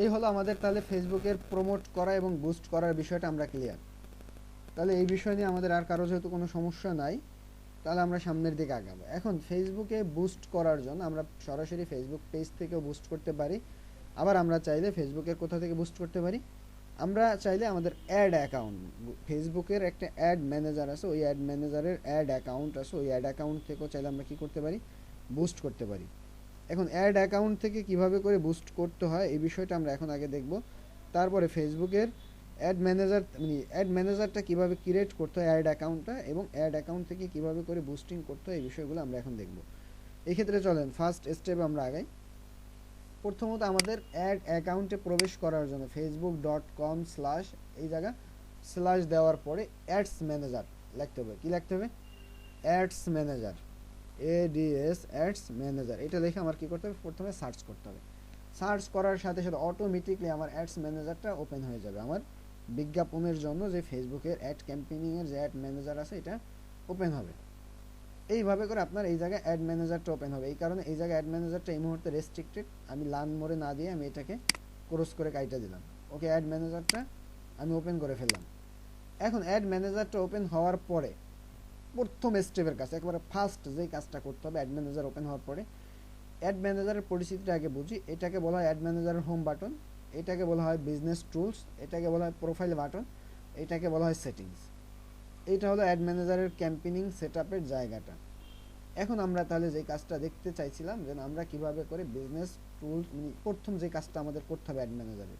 এই হলো আমাদের তাহলে ফেসবুকের প্রমোট করা এবং বুস্ট করার বিষয়টা আমরা ক্লিয়ার। তাহলে এই বিষয় নিয়ে আমাদের আর কারো যেহেতু কোনো সমস্যা নাই, তাহলে আমরা সামনের দিকে আগাবো। এখন ফেসবুকে বুস্ট করার জন্য আমরা সরাসরি ফেসবুক পেজ থেকেও বুস্ট করতে পারি, আবার আমরা চাইলে ফেসবুকের কোথা থেকে বুস্ট করতে পারি, আমরা চাইলে আমাদের অ্যাড অ্যাকাউন্ট, ফেসবুকের একটা অ্যাড ম্যানেজার আছে, ওই অ্যাড ম্যানেজারের অ্যাড অ্যাকাউন্ট আছে, ওই অ্যাড অ্যাকাউন্ট থেকেও চাইলে আমরা কি করতে পারি, বুস্ট করতে পারি। এখন অ্যাড অ্যাকাউন্ট থেকে কিভাবে করে বুস্ট করতে হয় এই বিষয়টা আমরা এখন আগে দেখব। তারপরে ফেসবুকের অ্যাড ম্যানেজারটা কিভাবে ক্রিয়েট করতে হয় অ্যাড অ্যাকাউন্টটা, এবং অ্যাড অ্যাকাউন্ট থেকে কিভাবে করে বুস্টিং করতে হয় এই বিষয়গুলো আমরা এখন দেখব। এই ক্ষেত্রে চলেন ফার্স্ট স্টেপে আমরা আগাই। প্রথমত আমাদের অ্যাড অ্যাকাউন্টে প্রবেশ করার জন্য facebook.com/ এই জায়গা স্ল্যাশ দেওয়ার পরে অ্যাডস ম্যানেজার লিখতে হবে। কি লিখতে হবে? Ads manager, ADS ads manager. এটা লিখে আমার কি করতে হবে, প্রথমে সার্চ করতে হবে। সার্চ করার সাথে সাথে অটোমেটিকলি আমার অ্যাডস ম্যানেজারটা ওপেন হয়ে যাবে। আমার বিজ্ঞাপনের জন্য যে ফেসবুকের অ্যাড ক্যাম্পেইনিংয়ের যে অ্যাড ম্যানেজার আছে এটা ওপেন হবে। এইভাবে করে আপনার এই জায়গায় অ্যাড ম্যানেজারটা ওপেন হবে। এই কারণে এই জায়গায় অ্যাড ম্যানেজারটা এই মুহূর্তে রেস্ট্রিক্টেড, আমি লার্ন মোডে না দিয়ে আমি এটাকে ক্রস করে কাইটা দিলাম। ওকে, অ্যাড ম্যানেজারটা আমি ওপেন করে ফেললাম। এখন অ্যাড ম্যানেজারটা ওপেন হওয়ার পরে প্রথম স্টেপের কাছে একেবারে ফার্স্ট যেই কাজটা করতে হবে, অ্যাড ম্যানেজার ওপেন হওয়ার পরে অ্যাড ম্যানেজারের পরিচিতিটা আগে বুঝি। এটাকে বলা হয় অ্যাড ম্যানেজারের হোম বাটন, এটাকে বলা হয় বিজনেস টুলস, এটাকে বলা হয় প্রোফাইল বাটন, এটাকে বলা হয় সেটিংস। এইটা হলো অ্যাড ম্যানেজারের ক্যাম্পেইনিং সেটআপের জায়গাটা। এখন আমরা তাহলে যে কাজটা দেখতে চাইছিলাম যে আমরা কিভাবে করে বিজনেস টুলস, প্রথম যে কাজটা আমাদের করতে হবে অ্যাড ম্যানেজারের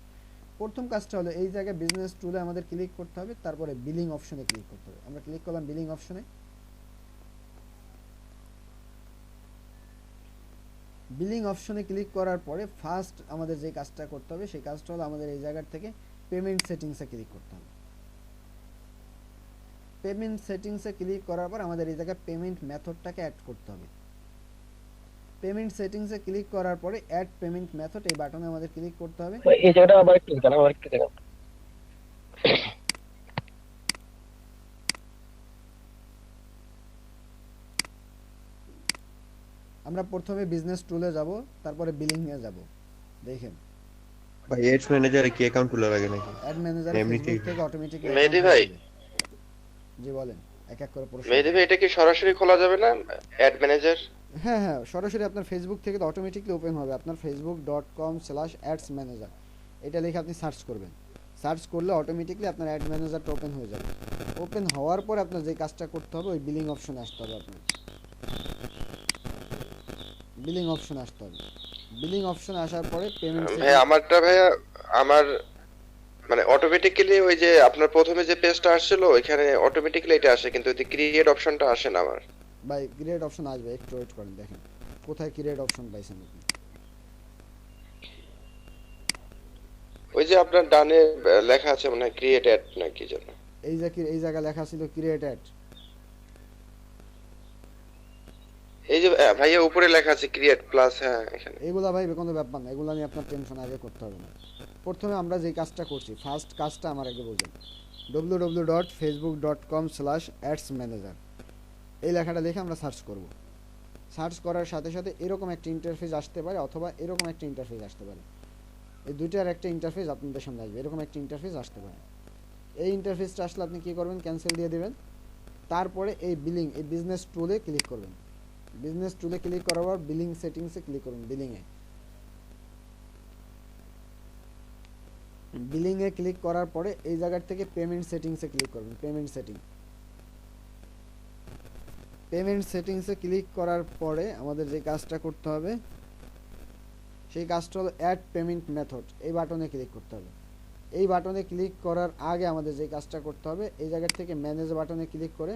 প্রথম কাজটা হলো এই জায়গায় বিজনেস টুলে আমাদের ক্লিক করতে হবে, তারপরে বিলিং অপশনে ক্লিক করতে হবে। আমরা ক্লিক করলাম বিলিং অপশনে। বিলিং অপশনে ক্লিক করার পরে ফার্স্ট আমাদের যে কাজটা করতে হবে সেই কাজটা হলো আমাদের এই জায়গা থেকে পেমেন্ট সেটিংসে ক্লিক করতে হবে। পেমেন্ট সেটিংসে ক্লিক করার পর আমাদের এই জায়গায় পেমেন্ট মেথডটাকে অ্যাড করতে হবে। পেমেন্ট সেটিংসে ক্লিক করার পরে অ্যাড পেমেন্ট মেথড এই বাটনে আমাদের ক্লিক করতে হবে। এই জায়গাটা আবার একটু দেখান, আবার একটু দেখান। আমরা প্রথমে বিজনেস টুলে যাব, তারপরে বিলিং এ যাব। দেখেন ভাই এডস ম্যানেজারে কি অ্যাকাউন্ট খোলা লাগে নাকি? অ্যাড ম্যানেজার এমনিতেই? ফেসবুক থেকে অটোমেটিক্যালি মেহেদী ভাই। জি বলেন, এক এক করে প্রশ্ন। মেহেদী ভাই, এটা কি সরাসরি খোলা যাবে না অ্যাড ম্যানেজার? হ্যাঁ হ্যাঁ, সরাসরি আপনার ফেসবুক থেকে তো অটোমেটিকলি ওপেন হবে। আপনার facebook.com/ads manager এটা লিখে আপনি সার্চ করবেন। সার্চ করলে অটোমেটিকলি আপনার অ্যাড ম্যানেজারটা ওপেন হয়ে যাবে। ওপেন হওয়ার পর আপনার যে কাজটা করতে হবে ওই বিলিং অপশনে আসতে হবে। আপনার বিলিং অপশনে আসতে হবে। বিলিং অপশনে আসার পরে পেমেন্ট ভাই আমারটা ভাইয়া, আমার মানে অটোমেটিক্যালি ওই যে আপনার প্রথমে যে পেজটা আসছিল ওইখানে অটোমেটিক্যালি এটা আসে, কিন্তু ওই ক্রিয়েট অপশনটা আসে না আমার। বাই ক্রিয়েট অপশন আসবে, একটু ওয়েট করেন দেখেন কোথায় ক্রিয়েট অপশন পাইছেন আপনি। ওই যে আপনার ডানে লেখা আছে মনে হয় ক্রিয়েট অ্যাড না কি যেন। এই যে এই জায়গা লেখা ছিল ক্রিয়েট অ্যাড। এই যে ভাইয়া উপরে লেখা আছে ক্রিয়েট প্লাস, হ্যাঁ এখানে। এগুলা ভাই কোনো ব্যাপার না, এগুলা নিয়ে আপনার টেনশন আগে করতে হবে না। প্রথমে আমরা যে কাজটা করছি ফার্স্ট কাজটা আমার আগে বুঝেন। www.facebook.com/adsmanager এই লেখাটা লিখে আমরা সার্চ করব। সার্চ করার সাথে সাথে এরকম একটা ইন্টারফেস আসতে পারে অথবা এরকম একটা ইন্টারফেস আসতে পারে। এই দুইটার একটা ইন্টারফেস আপনাদের সামনে আসবে, এরকম একটা ইন্টারফেস আসতে পারে। এই ইন্টারফেসটা আসলে আপনি কী করবেন, ক্যান্সেল দিয়ে দেবেন। তারপরে এই বিলিং, এই বিজনেস টুলে ক্লিক করবেন। বিজনেস টুলে ক্লিক করার পর বিলিং সেটিংসে ক্লিক করবেন। বিলিংয়ে ক্লিক করার পরে এই জায়গার থেকে পেমেন্ট সেটিংসে ক্লিক করবেন। পেমেন্ট সেটিংসে ক্লিক করার পরে আমাদের যে কাজটা করতে হবে সেই কাজটা হলো অ্যাড পেমেন্ট মেথড, এই বাটনে ক্লিক করতে হবে। এই বাটনে ক্লিক করার আগে আমাদের যে কাজটা করতে হবে এই জায়গার থেকে ম্যানেজ বাটনে ক্লিক করে,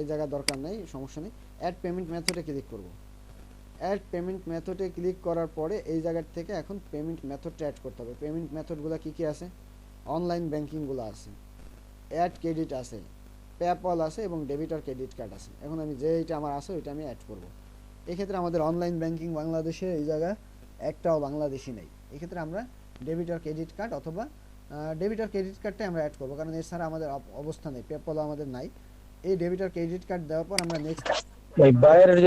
এই জায়গা দরকার নেই, সমস্যা নেই, অ্যাড পেমেন্ট মেথডে ক্লিক করব। অ্যাড পেমেন্ট মেথডে ক্লিক করার পরে এই জায়গার থেকে এখন পেমেন্ট মেথডটা অ্যাড করতে হবে। পেমেন্ট মেথডগুলো কী কী আছে, অনলাইন ব্যাংকিংগুলো আছে, অ্যাড ক্রেডিট আছে, পেপ্যাল আছে এবং ডেবিট আর ক্রেডিট কার্ড আছে। এখন আমি যেইটা আমার আছে ওইটা আমি অ্যাড করব। এক্ষেত্রে আমাদের অনলাইন ব্যাংকিং বাংলাদেশে এই জায়গায় একটাও বাংলাদেশি নেই। এক্ষেত্রে আমরা ডেবিট আর ক্রেডিট কার্ড অথবা ডেবিট আর ক্রেডিট কার্ডটাই আমরা অ্যাড করবো, কারণ এছাড়া আমাদের অবস্থা নেই, পেপ্যালও আমাদের নাই। এই ডেবিট আর ক্রেডিট কার্ড দেওয়ার পর আমরা নেক্সট ভাই বায়ারের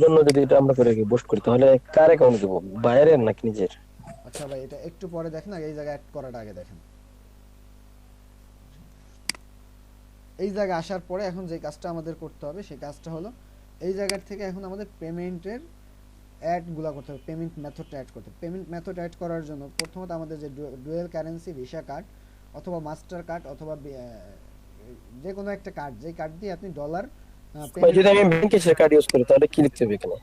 জন্য যদি এটা আমরা করে বুস্ট করি তাহলে কার অ্যাকাউন্ট দেবো, বায়ারের নাকি নিজের? আচ্ছা ভাই এটা একটু পরে দেখেন, আগে এই জায়গায় অ্যাড করাটা আগে দেখেন। এই জায়গায় আসার পরে এখন যে কাজটা আমাদের করতে হবে সেই কাজটা হলো এই জায়গার থেকে এখন আমাদের পেমেন্টের অ্যাডগুলো করতে হবে, পেমেন্ট মেথডটা অ্যাড করতে হবে। পেমেন্ট মেথড অ্যাড করার জন্য প্রথমত আমাদের যে ডুয়েল কারেন্সি ভিসা কার্ড অথবা মাস্টার কার্ড অথবা যে কোনো একটা কার্ড, যেই কার্ড দিয়ে আপনি ডলার ভাই যদি আমি ব্যাংকে সে কার্ড ইউজ করি তাহলে কি লিখতে হবে এখানে?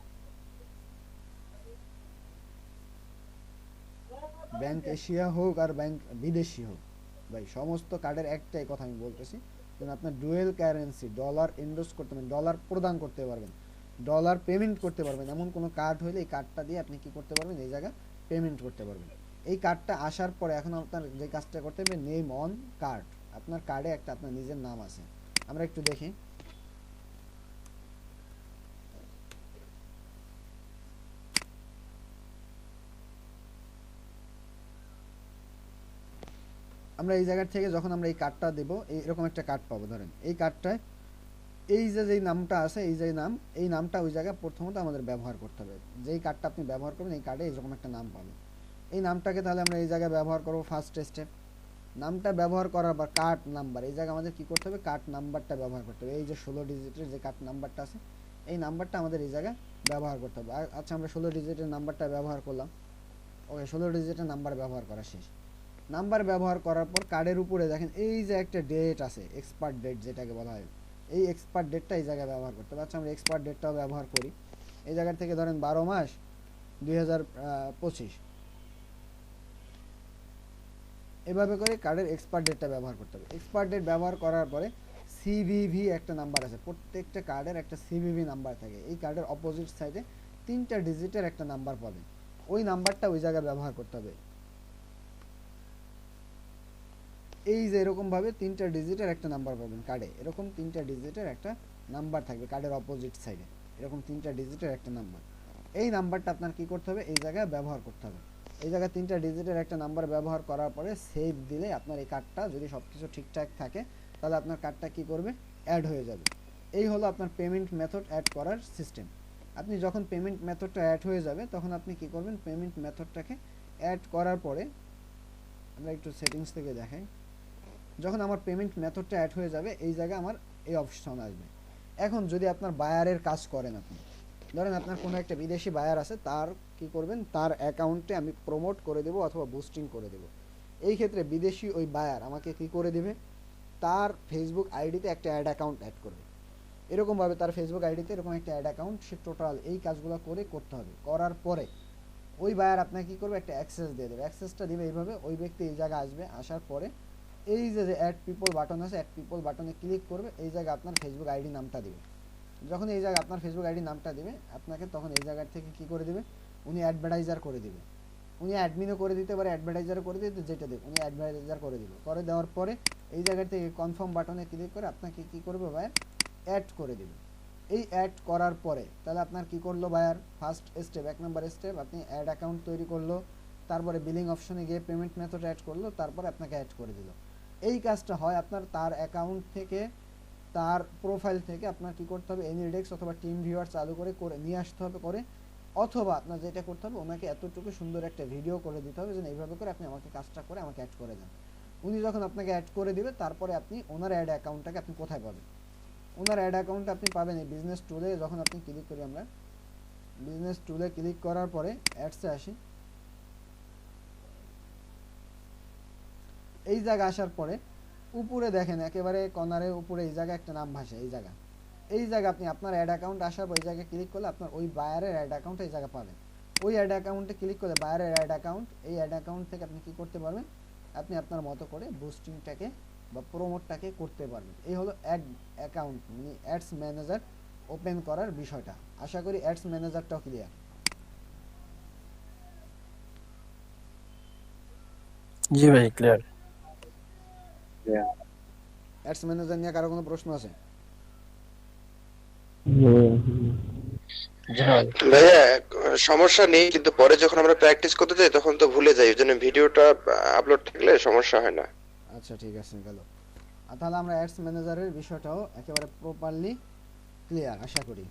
ব্যাংক এশিয়া হোক আর ব্যাংক বিদেশি হোক, ভাই সমস্ত কার্ডের একটাই কথা আমি বলতেছি, যেন আপনার ডুয়েল কারেন্সি ডলার এন্ডোর্স করতে পারবেন, ডলার প্রদান করতে পারবেন, ডলার পেমেন্ট করতে পারবেন, এমন কোনো কার্ড হলে এই কার্ডটা দিয়ে আপনি কি করতে পারবেন, এই জায়গায় পেমেন্ট করতে পারবেন। এই কার্ডটা আসার পরে এখন আপনার যে কাজটা করতে হবে, নেম অন কার্ড, আপনার কার্ডে একটা আপনার নিজের নাম আছে। আমরা একটু দেখি, আমরা এই জায়গা থেকে যখন আমরা এই কার্ডটা দেবো এরকম একটা কার্ড পাবো। ধরেন এই কার্ডটায় এই যে নামটা আছে, এই যে নাম, এই নামটা ওই জায়গায় প্রথমত আমাদের ব্যবহার করতে হবে। যেই কার্ডটা আপনি ব্যবহার করবেন এই কার্ডে এরকম একটা নাম পাবেন। এই নামটাকে তাহলে আমরা এই জায়গায় ব্যবহার করবো ফার্স্ট স্টেপ। নামটা ব্যবহার করার পর কার্ড নাম্বার, এই জায়গায় আমাদের কি করতে হবে, কার্ড নাম্বারটা ব্যবহার করতে হবে। এই যে 16 ডিজিটের যে কার্ড নাম্বারটা আছে এই নাম্বারটা আমাদের এই জায়গায় ব্যবহার করতে হবে। আচ্ছা আমরা 16 ডিজিটের নাম্বারটা ব্যবহার করলাম, ওকে 16 ডিজিটের নাম্বার ব্যবহার করা শেষ। নাম্বার ব্যবহার করার পর কার্ডের উপরে দেখেন এই যে একটা ডেট আছে, এক্সপায়ার ডেট যেটাকে বলা হয়, এই এক্সপায়ার ডেটটা এই জায়গায় ব্যবহার করতে হবে। আচ্ছা আমরা এক্সপায়ার ডেটটাও ব্যবহার করি। এই জায়গার থেকে ধরেন 12 মাস 2025, এভাবে করে কার্ডের এক্সপায়ার ডেটটা ব্যবহার করতে হবে। এক্সপায়ার ডেট ব্যবহার করার পরে সিভিভি একটা নাম্বার আছে, প্রত্যেকটা কার্ডের একটা সিভিভি নাম্বার থাকে। এই কার্ডের অপোজিট সাইডে 3টা ডিজিটের একটা নাম্বার পাবেন, ওই নাম্বারটা ওই জায়গায় ব্যবহার করতে হবে। এই যে এরকম ভাবে 3টা ডিজিটের একটা নাম্বার পাবেন কার্ডে, এরকম 3টা ডিজিটের একটা নাম্বার থাকবে কার্ডের অপোজিট সাইডে, এরকম 3টা ডিজিটের একটা নাম্বার। এই নাম্বারটা আপনার কি করতে হবে, এই জায়গায় ব্যবহার করতে হবে। এই জায়গায় 3টা ডিজিটের একটা নাম্বার ব্যবহার করার পরে সেভ দিলে আপনার এই কার্ডটা যদি সব কিছু ঠিকঠাক থাকে তাহলে আপনার কার্ডটা কি করবে, অ্যাড হয়ে যাবে। এই হলো আপনার পেমেন্ট মেথড অ্যাড করার সিস্টেম। আপনি যখন পেমেন্ট মেথডটা অ্যাড হয়ে যাবে তখন আপনি কি করবেন, পেমেন্ট মেথডটাকে অ্যাড করার পরে আমরা একটু সেটিংস থেকে দেখাই। যখন আমার পেমেন্ট মেথডটা অ্যাড হয়ে যাবে এই জায়গায় আমার এই অপশন আসবে। এখন যদি আপনার বায়ারের কাজ করেন, আপনি ধরেন আপনার কোনো একটা বিদেশি বায়ার আছে, তার কি করবেন, তার অ্যাকাউন্টে আমি প্রমোট করে দেবো অথবা বুস্টিং করে দেবো। এই ক্ষেত্রে বিদেশি ওই বায়ার আমাকে কি করে দেবে, তার ফেসবুক আইডিতে একটা অ্যাড অ্যাকাউন্ট অ্যাড করবে। এরকমভাবে তার ফেসবুক আইডিতে এরকম একটা অ্যাড অ্যাকাউন্ট সে টোটাল এই কাজগুলো করতে হবে। করার পরে ওই বায়ার আপনাকে কী করবে, একটা অ্যাক্সেস দিয়ে দেবে। অ্যাক্সেসটা দিবে এইভাবে, ওই ব্যক্তি এই জায়গায় আসবে, আসার পরে এই যে অ্যাড পিপল বাটন আছে, অ্যাড পিপল বাটনে ক্লিক করবে, এই জায়গায় আপনার ফেসবুক আইডি নামটা দিবে। যখন এই জায়গায় আপনার ফেসবুক আইডি নামটা দিবে আপনাকে, তখন এই জায়গার থেকে কি করে দিবে, উনি অ্যাডভার্টাইজার করে দিবে। উনি অ্যাডমিনও করে দিতে পারে, অ্যাডভার্টাইজারও করে দিতে, যেটা দেবে উনি অ্যাডভার্টাইজার করে দিবে। করে দেওয়ার পরে এই জায়গার থেকে কনফার্ম বাটনে ক্লিক করে আপনাকে কি করবে, বায়ার অ্যাড করে দিবে। এই অ্যাড করার পরে তাহলে আপনার কি করলো বায়ার, ফার্স্ট স্টেপ 1 নম্বর স্টেপ আপনি অ্যাড অ্যাকাউন্ট তৈরি করলো, তারপরে বিলিং অপশনে গিয়ে পেমেন্ট মেথড অ্যাড করলো, তারপরে আপনাকে অ্যাড করে দিল। এই কাজটা হয় আপনার তার অ্যাকাউন্ট থেকে, তার প্রোফাইল থেকে আপনার কি করতে হবে, এনিডেক্স অথবা টিম ভিউয়ার চালু করে করে নিয়ে আসতে হবে করে, অথবা আপনার যেটা করতে হবে ওনাকে এতটুকু সুন্দর একটা ভিডিও করে দিতে হবে যে এইভাবে করে আপনি আমাকে কাজটা করে আমাকে অ্যাড করে দেন। উনি যখন আপনাকে অ্যাড করে দিবে তারপরে আপনি ওনার অ্যাড অ্যাকাউন্টটাকে আপনি কোথায় পাবেন, ওনার অ্যাড অ্যাকাউন্টটা আপনি পাবেন এই বিজনেস টুলে। যখন আপনি ক্লিক করি, আমরা বিজনেস টুলে ক্লিক করার পরে অ্যাডসে আসি, এই জায়গা আসার পরে উপরে দেখেন একেবারে কর্নারে উপরে এই জায়গায় একটা নাম ভাসে, এই জায়গা আপনি আপনার অ্যাড অ্যাকাউন্ট আসার পর এই জায়গায় ক্লিক করলে আপনার ওই বায়ারের অ্যাড অ্যাকাউন্ট এই জায়গা পাবেন। ওই অ্যাড অ্যাকাউন্টে ক্লিক করলে বায়ারের অ্যাড অ্যাকাউন্ট, এই অ্যাড অ্যাকাউন্ট থেকে আপনি কি করতে পারবেন, আপনি আপনার মতো করে বুস্টিংটাকে বা প্রমোটটাকে করতে পারবেন। এই হলো অ্যাড অ্যাকাউন্ট মানে অ্যাডস ম্যানেজার ওপেন করার বিষয়টা। আশা করি অ্যাডস ম্যানেজারটাও ক্লিয়ার। জি ভাই ক্লিয়ার। অ্যাডস ম্যানেজার নিয়ে কারো কোনো প্রশ্ন আছে? জি ভাই। ভাইয়া সমস্যা নেই, কিন্তু পরে যখন আমরা প্র্যাকটিস করতে যাই তখন তো ভুলে যাই, ওই জন্য ভিডিওটা আপলোড থাকলে সমস্যা হয় না। আচ্ছা ঠিক আছে গেল। আর তাহলে আমরা অ্যাডস ম্যানেজারের বিষয়টাও একেবারে প্রপারলি ক্লিয়ার আশা করি।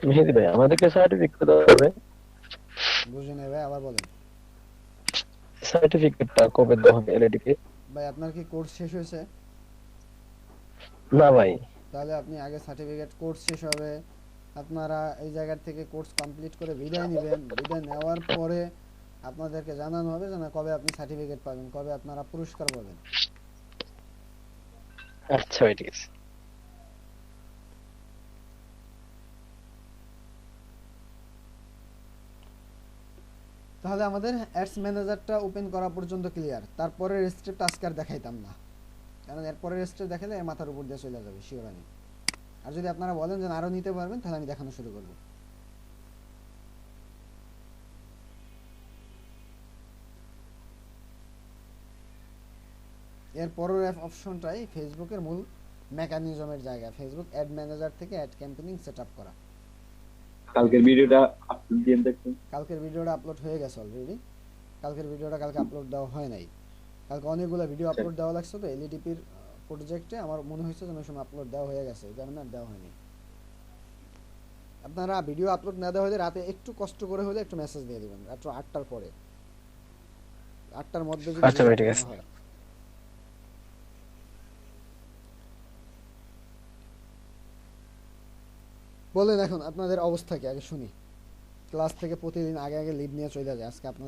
মেহেদি ভাই আমাদেরকে সার্টিফিকেট দেওয়া হবে, বুঝে নেবে, আবার বলেন। সার্টিফিকেটটা কবে দেওয়া হবে এলএডিকে? ভাই আপনার কি কোর্স শেষ হয়েছে? না ভাই। তাহলে আপনি আগে সার্টিফিকেট, কোর্স শেষ হবে, আপনারা এই জায়গার থেকে কোর্স কমপ্লিট করে বিদায় নেবেন। বিদায় নেওয়ার পরে আপনাদেরকে জানানো হবে যে না কবে আপনি সার্টিফিকেট পাবেন, কবে আপনারা পুরস্কার পাবেন। আচ্ছা ভাই ঠিক আছে। তাহলে আমাদের অ্যাডস ম্যানেজারটা ওপেন করা পর্যন্ত ক্লিয়ার। তারপরের স্টেপটা আজকে আর দেখাইতাম না, কারণ এরপরের স্টেপ দেখালে মাথার উপর দিয়ে চলে যাবে শিওরানি। আর যদি আপনারা বলেন যে আরও নিতে পারবেন তাহলে আমি দেখানো শুরু করব। এর পরের অপশনটাই ফেসবুকের মূল মেকানিজমের জায়গা, ফেসবুক অ্যাড ম্যানেজার থেকে অ্যাড ক্যাম্পেইনিং সেটআপ করা। কালকের ভিডিওটা আপলোড দিয়ে দেখুন। কালকের ভিডিওটা আপলোড হয়ে গেছে অলরেডি। কালকের ভিডিওটা কালকে আপলোড দেওয়া হয় নাই। কালকে অনেকগুলো ভিডিও আপলোড দেওয়া লাগছে, তো এলইডিপির প্রজেক্টে আমার মনে হয়েছে যে ওই সময় আপলোড দেওয়া হয়ে গেছে, এই কারণে আর দেওয়া হয়নি। আপনারা ভিডিও আপলোড না দেওয়া হলে রাতে একটু কষ্ট করে হলে একটু মেসেজ দিয়ে দিবেন, রাত্র 8টার পরে, 8টার মধ্যে যদি আচ্ছা ভাই, ঠিক আছে। হয়। বলেন এখন আপনাদের অবস্থা কি আগে শুনি। ক্লাস থেকে প্রতিদিন আগে আগে লিভ নিয়ে চলে যায়, আজকে আপনার